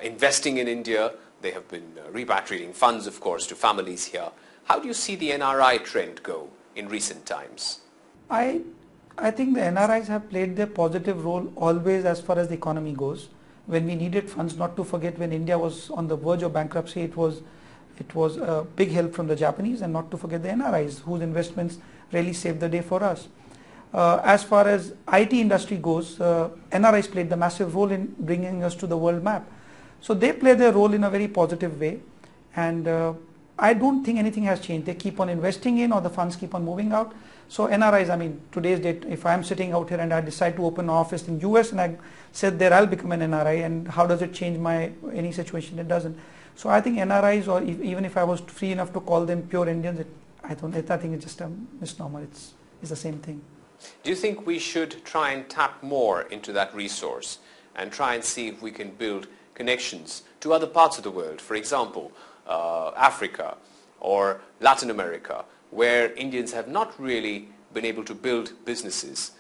investing in India. They have been repatriating funds, of course, to families here. How do you see the NRI trend go in recent times? I think the NRIs have played their positive role always as far as the economy goes. When we needed funds, not to forget when India was on the verge of bankruptcy, it was a big help from the Japanese, and not to forget the NRIs whose investments really saved the day for us. As far as IT industry goes, NRIs played the massive role in bringing us to the world map. So they play their role in a very positive way, and I don't think anything has changed. They keep on investing in, or the funds keep on moving out. So NRIs, I mean, today's date, if I'm sitting out here and I decide to open an office in US and I said there I'll become an NRI, and how does it change any situation? It doesn't. So I think NRIs, or even if I was free enough to call them pure Indians, I think it's just a misnomer. It's the same thing. Do you think we should try and tap more into that resource and try and see if we can build connections to other parts of the world, for example, Africa or Latin America, where Indians have not really been able to build businesses,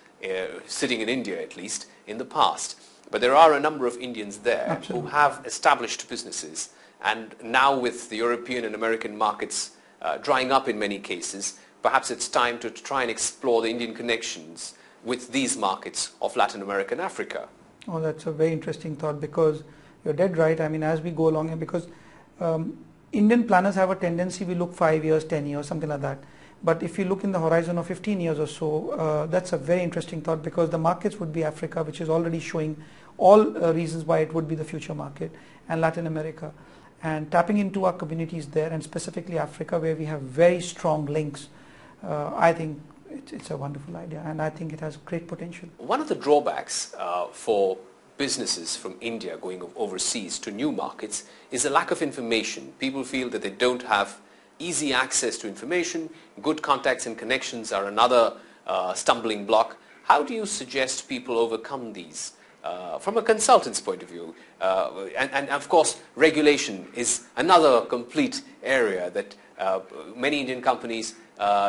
sitting in India at least, in the past. But there are a number of Indians there Absolutely. who have established businesses, and now with the European and American markets drying up in many cases, perhaps it's time to try and explore the Indian connections with these markets of Latin America and Africa. Oh, that's a very interesting thought, because you're dead right. I mean, as we go along, because Indian planners have a tendency, we look 5 years, 10 years, something like that. But if you look in the horizon of 15 years or so, that's a very interesting thought, because the markets would be Africa, which is already showing all reasons why it would be the future market, and Latin America. And tapping into our communities there, and specifically Africa, where we have very strong links, I think it's a wonderful idea, and I think it has great potential. One of the drawbacks for businesses from India going overseas to new markets is a lack of information. People feel that they don't have easy access to information. Good contacts and connections are another stumbling block. How do you suggest people overcome these from a consultant's point of view? And of course, regulation is another complete area that many Indian companies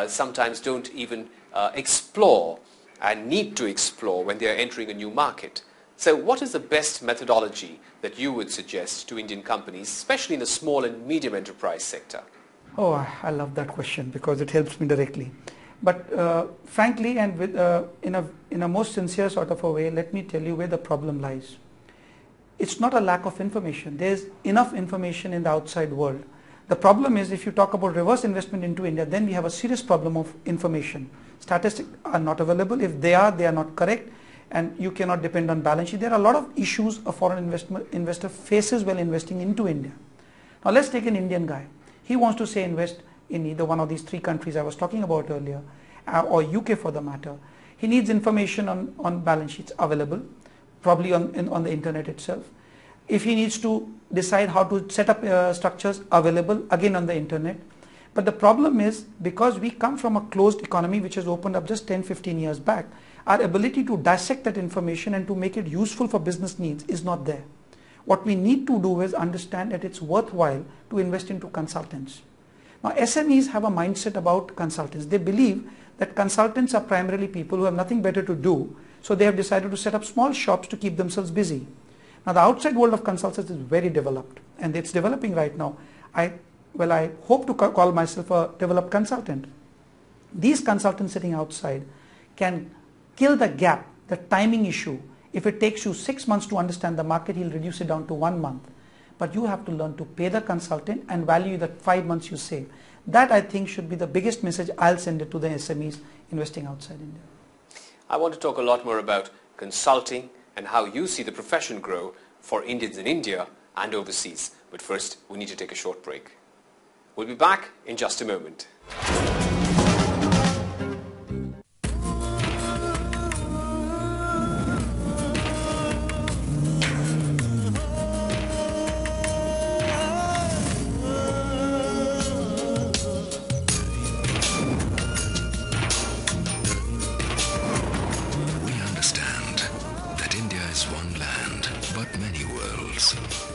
sometimes don't even explore and need to explore when they are entering a new market. So what is the best methodology that you would suggest to Indian companies, especially in the small and medium enterprise sector? Oh, I love that question, because it helps me directly. But frankly, and with, in a most sincere sort of a way, let me tell you where the problem lies. It's not a lack of information. There's enough information in the outside world. The problem is, if you talk about reverse investment into India, then we have a serious problem of information. Statistics are not available. If they are not correct, and you cannot depend on balance sheet. There are a lot of issues a foreign investor faces while investing into India. Now let's take an Indian guy. He wants to say invest in either one of these three countries I was talking about earlier, or UK for the matter. He needs information on balance sheets available, probably on the internet itself. If he needs to decide how to set up structures, available again on the internet. But the problem is, because we come from a closed economy which has opened up just 10-15 years back, our ability to dissect that information and to make it useful for business needs is not there. What we need to do is understand that it's worthwhile to invest into consultants. Now SMEs have a mindset about consultants. They believe that consultants are primarily people who have nothing better to do, so they have decided to set up small shops to keep themselves busy. Now the outside world of consultants is very developed, and it's developing right now. I hope to call myself a developed consultant. These consultants sitting outside can kill the gap, the timing issue. If it takes you 6 months to understand the market, he'll reduce it down to 1 month. But you have to learn to pay the consultant and value that 5 months you save. That, I think, should be the biggest message I'll send it to the SMEs investing outside India. I want to talk a lot more about consulting and how you see the profession grow for Indians in India and overseas. But first, we need to take a short break. We'll be back in just a moment.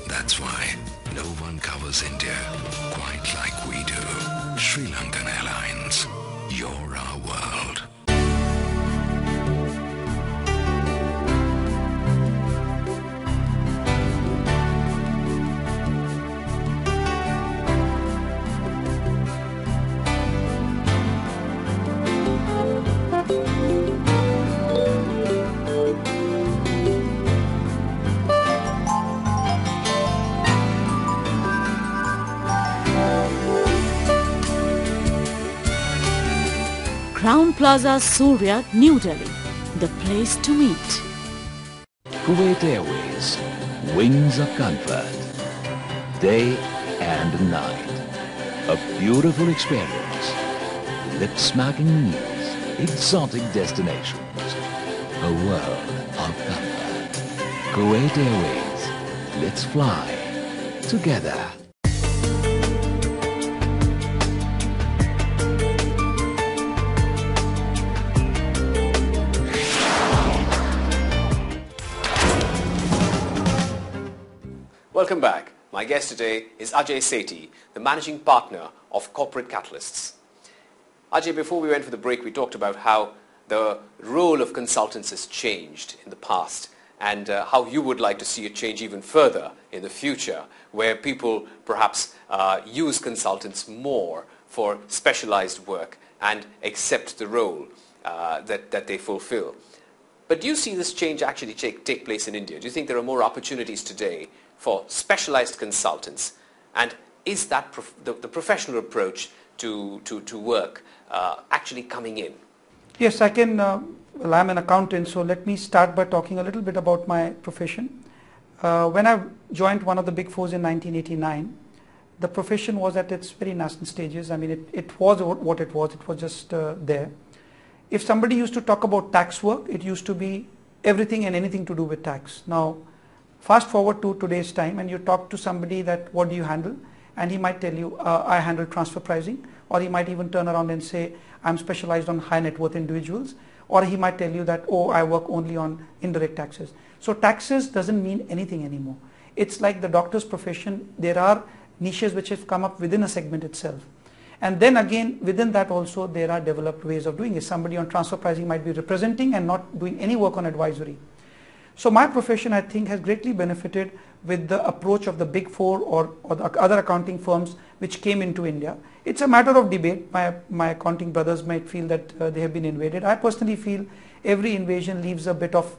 That's why no one covers India quite like we do. Sri Lankan Airlines, you're our world. Plaza Surya, New Delhi, the place to meet. Kuwait Airways, wings of comfort, day and night. A beautiful experience, lip-smacking meals, exotic destinations, a world of comfort. Kuwait Airways, let's fly together. Welcome back. My guest today is Ajay Sethi, the managing partner of Corporate Catalysts. Ajay, before we went for the break, we talked about how the role of consultants has changed in the past and how you would like to see it change even further in the future, where people perhaps use consultants more for specialized work and accept the role that they fulfill. But do you see this change actually take place in India? Do you think there are more opportunities today for specialized consultants, and is that the professional approach to work actually coming in? Yes, I can. Well, I'm an accountant, so let me start by talking a little bit about my profession. When I joined one of the big fours in 1989, the profession was at its very nascent stages. I mean, it was what it was. It was just there. If somebody used to talk about tax work, it used to be everything and anything to do with tax. Now, fast forward to today's time and you talk to somebody that what do you handle, and he might tell you I handle transfer pricing, or he might even turn around and say I'm specialized on high net worth individuals, or he might tell you that oh, I work only on indirect taxes. So taxes doesn't mean anything anymore. It's like the doctor's profession. There are niches which have come up within a segment itself, and then again within that also there are developed ways of doing it. Somebody on transfer pricing might be representing and not doing any work on advisory. So my profession, I think, has greatly benefited with the approach of the big four or the other accounting firms which came into India. It's a matter of debate. My accounting brothers might feel that they have been invaded. I personally feel every invasion leaves a bit of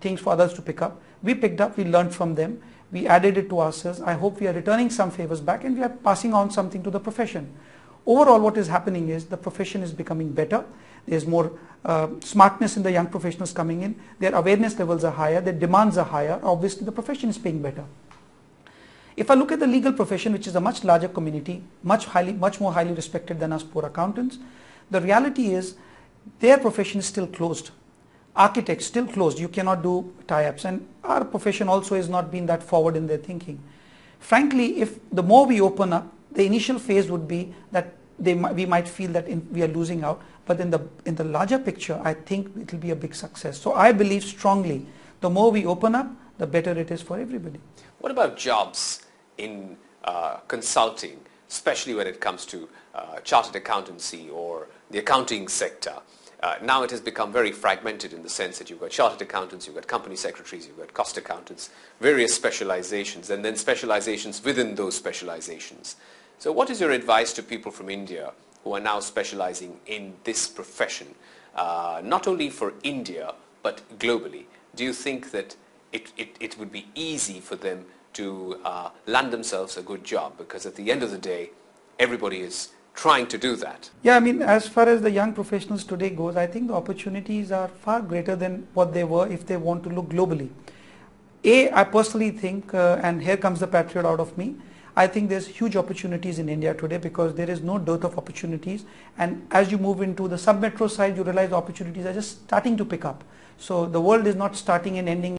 things for others to pick up. We picked up, we learned from them, we added it to ourselves. I hope we are returning some favors back and we are passing on something to the profession. Overall, what is happening is the profession is becoming better. There's more smartness in the young professionals coming in. Their awareness levels are higher. Their demands are higher. Obviously, the profession is paying better. If I look at the legal profession, which is a much larger community, much more highly respected than us poor accountants, the reality is their profession is still closed. Architects still closed. You cannot do tie-ups, and our profession also has not been that forward in their thinking. Frankly, if the more we open up, the initial phase would be that we might feel that we are losing out, but in the larger picture, I think it will be a big success. So I believe strongly, the more we open up, the better it is for everybody. What about jobs in consulting, especially when it comes to chartered accountancy or the accounting sector? Now it has become very fragmented in the sense that you've got chartered accountants, you've got company secretaries, you've got cost accountants, various specializations, and then specializations within those specializations. So what is your advice to people from India who are now specializing in this profession, not only for India, but globally? Do you think that it would be easy for them to land themselves a good job? Because at the end of the day, everybody is trying to do that. Yeah, I mean, as far as the young professionals today goes, I think the opportunities are far greater than what they were if they want to look globally. I personally think, and here comes the patriot out of me, I think there's huge opportunities in India today because there is no dearth of opportunities, and as you move into the sub-metro side, you realize opportunities are just starting to pick up. So the world is not starting and ending